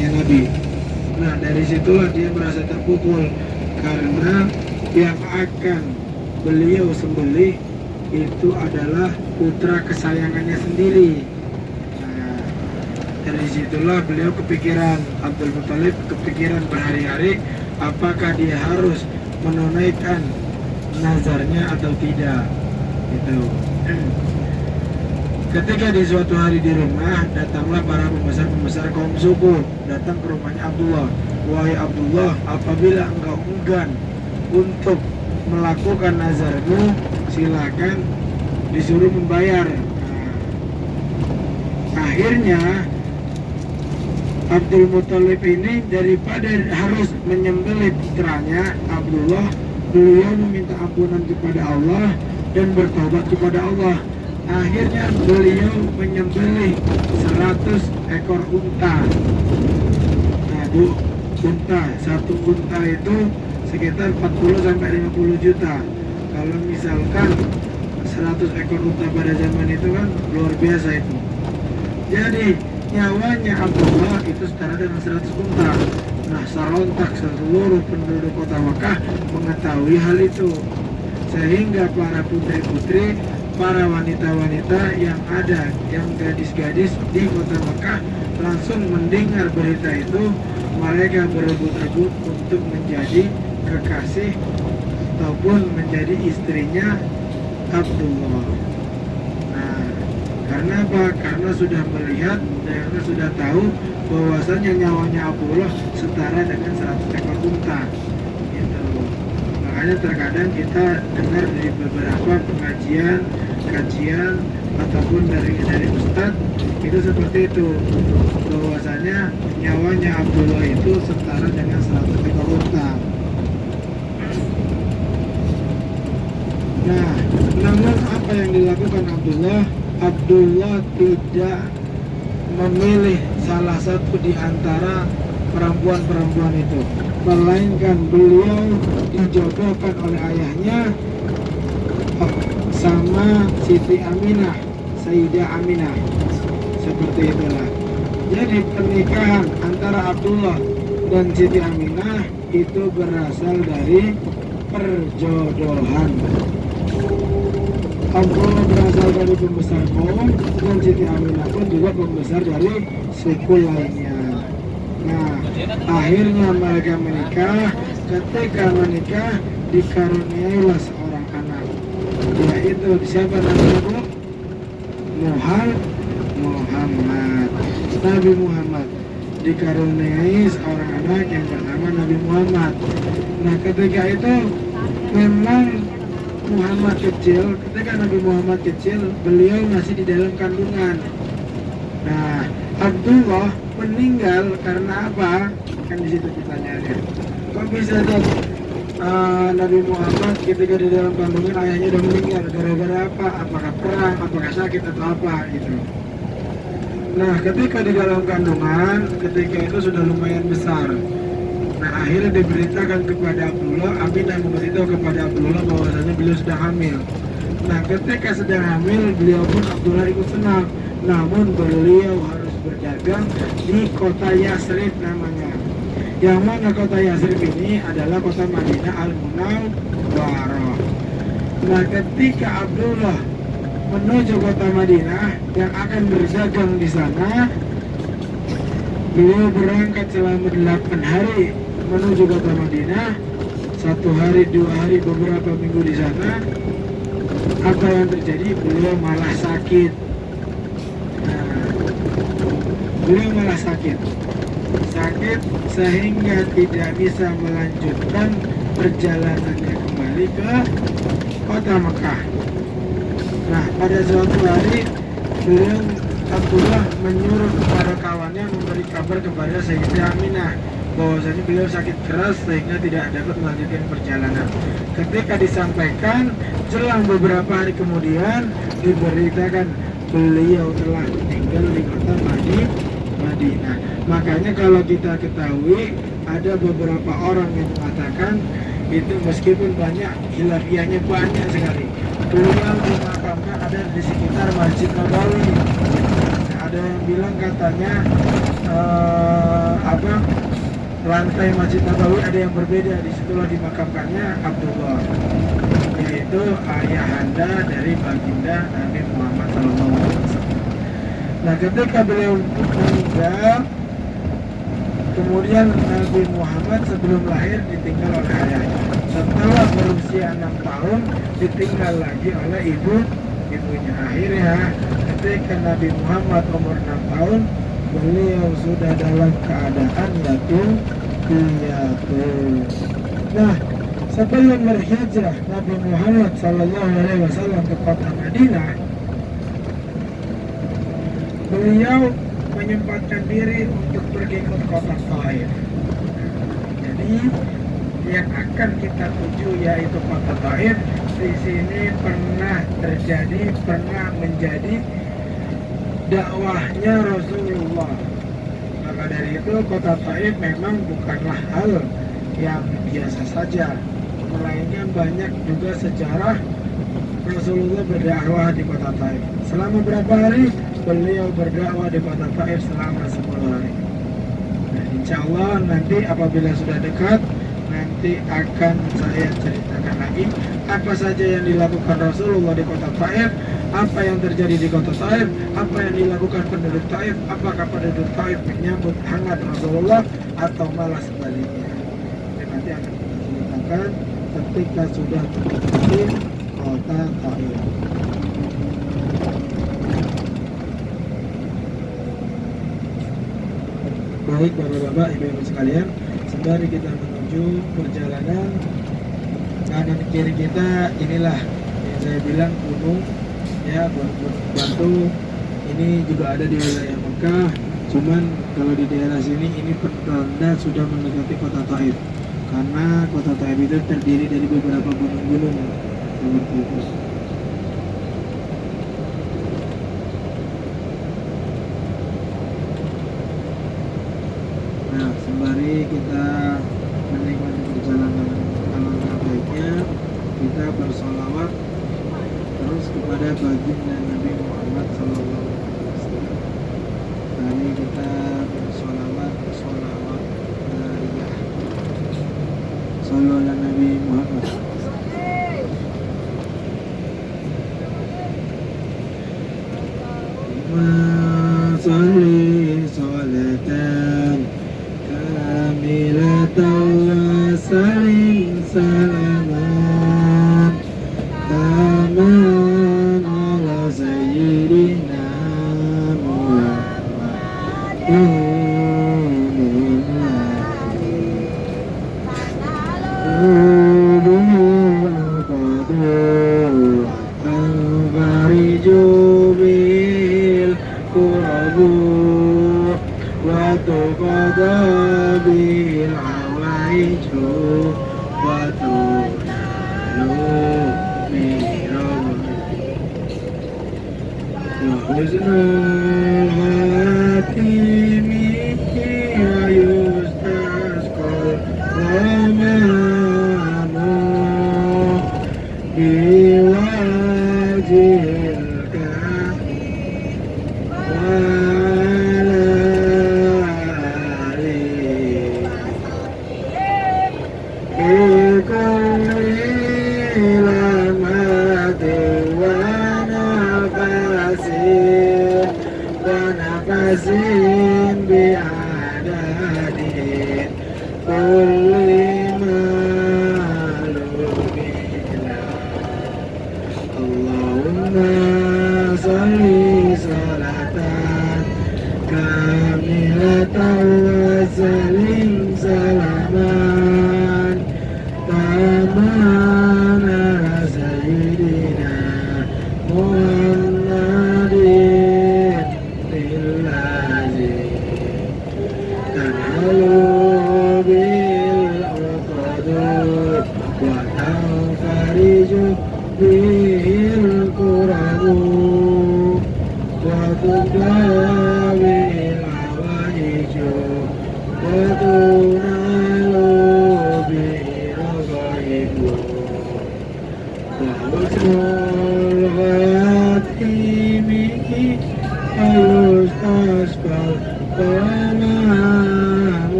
ayahnya Nabi. Nah, dari situlah dia merasa terpukul karena yang akan beliau sembelih itu adalah putra kesayangannya sendiri. Nah, dari situlah beliau kepikiran, Abdul Muthalib kepikiran berhari-hari apakah dia harus menunaikan nazarnya atau tidak. Itu. Ketika di suatu hari di rumah, datanglah para pembesar-pembesar kaum suku, datang ke rumahnya Abdullah. Wahai Abdullah, apabila engkau enggan untuk melakukan nazarmu, silakan disuruh membayar. Nah, akhirnya Abdul Muthalib ini daripada harus menyembelih putranya Abdullah, beliau meminta ampunan kepada Allah dan bertobat kepada Allah. Akhirnya beliau menyembelih 100 ekor unta. Nah, unta, satu unta itu sekitar 40-50 juta. Kalau misalkan 100 ekor unta pada zaman itu kan luar biasa itu. Jadi nyawanya Abdullah itu setara dengan 100 unta. Nah, serentak seluruh penduduk kota Mekah mengetahui hal itu, sehingga para putri-putri, para wanita-wanita yang ada, yang gadis-gadis di kota Mekah langsung mendengar berita itu, mereka berebut-rebut untuk menjadi kekasih ataupun menjadi istrinya Abdullah. Nah, karena apa? Karena sudah melihat, karena sudah tahu bahwasanya nyawanya Abdullah setara dengan 100 ekor unta. Gitu. Makanya terkadang kita dengar dari beberapa pengajian, kajian ataupun dari ustadz itu seperti itu, bahwasanya nyawanya Abdullah itu setara dengan 100 ekor unta. Nah, namun apa yang dilakukan Abdullah? Abdullah tidak memilih salah satu di antara perempuan-perempuan itu, melainkan beliau dijodohkan oleh ayahnya sama Siti Aminah, Sayyidah Aminah, seperti itulah. Jadi pernikahan antara Abdullah dan Siti Aminah itu berasal dari perjodohan. Abdullah berasal dari pembesar kaum dan Siti Aminah pun juga pembesar dari suku lainnya. Nah, akhirnya mereka menikah. Ketika menikah dikaruniailah seorang anak, yaitu siapa namanya, Bu? Muhammad. Nabi Muhammad dikaruniai seorang anak yang bernama Nabi Muhammad. Nah, ketika itu memang Muhammad kecil, ketika Nabi Muhammad kecil, beliau masih di dalam kandungan. Nah, Abdullah meninggal karena apa? Kan di situ pertanyaannya. Kok bisa Nabi Muhammad ketika di dalam kandungan ayahnya udah meninggal? Gara-gara apa? Apakah perang? Apakah sakit atau apa? Gitu. Nah, ketika di dalam kandungan, ketika itu sudah lumayan besar. Nah, akhirnya diberitakan kepada Abdullah, Aminah memberitahu kepada Abdullah bahwasanya beliau sudah hamil. Nah, ketika sedang hamil, beliau pun Abdullah ikut senang. Namun beliau harus berdagang di kota Yasrib namanya. Yang mana kota Yasrib ini adalah kota Madinah Al-Munawwarah. Nah, ketika Abdullah menuju kota Madinah yang akan berdagang di sana, beliau berangkat selama 8 hari menuju kota Madinah, 1 hari, 2 hari, beberapa minggu di sana. Apa yang terjadi? Beliau malah sakit. Nah, beliau malah sakit sehingga tidak bisa melanjutkan perjalanannya kembali ke kota Mekah. Nah, pada suatu hari beliau Abdullah menyuruh para kawannya memberi kabar kepada Sayyidah Aminah bahwasanya beliau sakit keras sehingga tidak dapat melanjutkan perjalanan. Ketika disampaikan, selang beberapa hari kemudian diberitakan beliau telah meninggal di kota Madinah. Makanya kalau kita ketahui ada beberapa orang yang mengatakan itu meskipun banyak, hilafiyahnya banyak sekali. Beliau dimakamkan ada di sekitar Masjid Nabawi. Ada yang bilang katanya lantai Masjid Nabawi ada yang berbeda, disitulah dimakamkannya Abdullah, yaitu ayahanda dari baginda Nabi Muhammad SAW. Nah, ketika beliau meninggal, kemudian Nabi Muhammad sebelum lahir ditinggal oleh ayahnya. Setelah berusia 6 tahun ditinggal lagi oleh ibunya. Akhirnya ketika Nabi Muhammad umur 6 tahun, beliau sudah dalam keadaan yatim piatu. Nah, sebelum berhijrah Nabi Muhammad SAW ke kota Madinah, beliau menyempatkan diri untuk pergi ke kota Taif. Jadi yang akan kita tuju yaitu kota Taif. Di sini pernah menjadi dakwahnya Rasulullah. Maka dari itu kota Taif memang bukanlah hal yang biasa saja, melainkan banyak juga sejarah Rasulullah berdakwah di kota Taif. Selama berapa hari? Beliau berdakwah di kota Taif selama 10 hari. Nah, insya Allah nanti apabila sudah dekat, nanti akan saya ceritakan lagi apa saja yang dilakukan Rasulullah di kota Taif, apa yang terjadi di kota Taif, apa yang dilakukan penduduk Taif, apakah penduduk Taif menyambut hangat Rasulullah atau malah sebaliknya. Dan nanti akan kita ceritakan ketika sudah memasuki kota Taif. Baik Bapak-bapak, Ibu-ibu sekalian, sembari kita menuju perjalanan, kanan kiri kita inilah yang saya bilang gunung, ya, batu. Ini juga ada di wilayah Mekah, cuman kalau di daerah sini ini pertanda sudah mendekati kota Taif, karena kota Taif itu terdiri dari beberapa gunung-gunung seperti itu. Nah, sembari kita menikmati perjalanan alangkah baiknya kita bersolawat terus kepada baginda Nabi Muhammad SAW. Mari kita bersolawat nariyah. Sallallahu ala Nabi Muhammad. Salli salatan kamilatan wa salim salaman taman ala sayyidina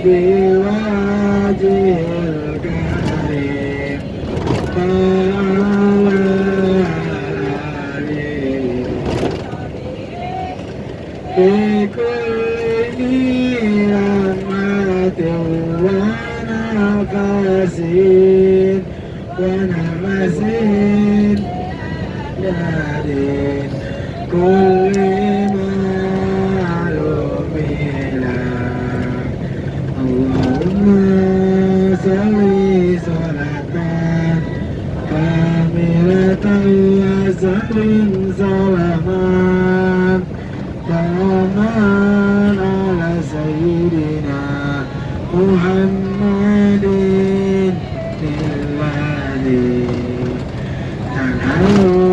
بوجه الكريم وعلى آله في كل لمحة ونفس dari kulli ma'lumina Allahumma salli salatan kamilatan wa sallim salaman taman ala sayyidina Muhammadin illadhi tanhalu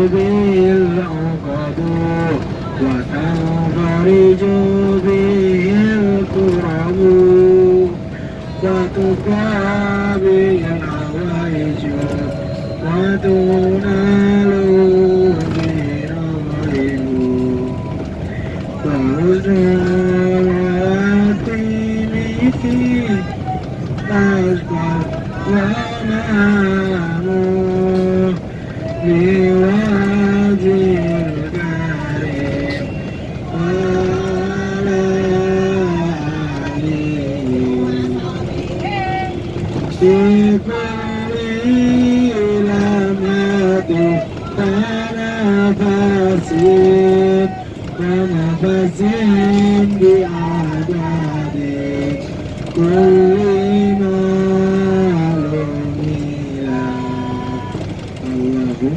بالعقد وتنفرج به الكرب وتقى به الحوائج وتنال به الرغائب وحسن العتيم أشبه ونام بوجه الكريم وعلى آله في كل لمحة ونفس ونفس بعدد كل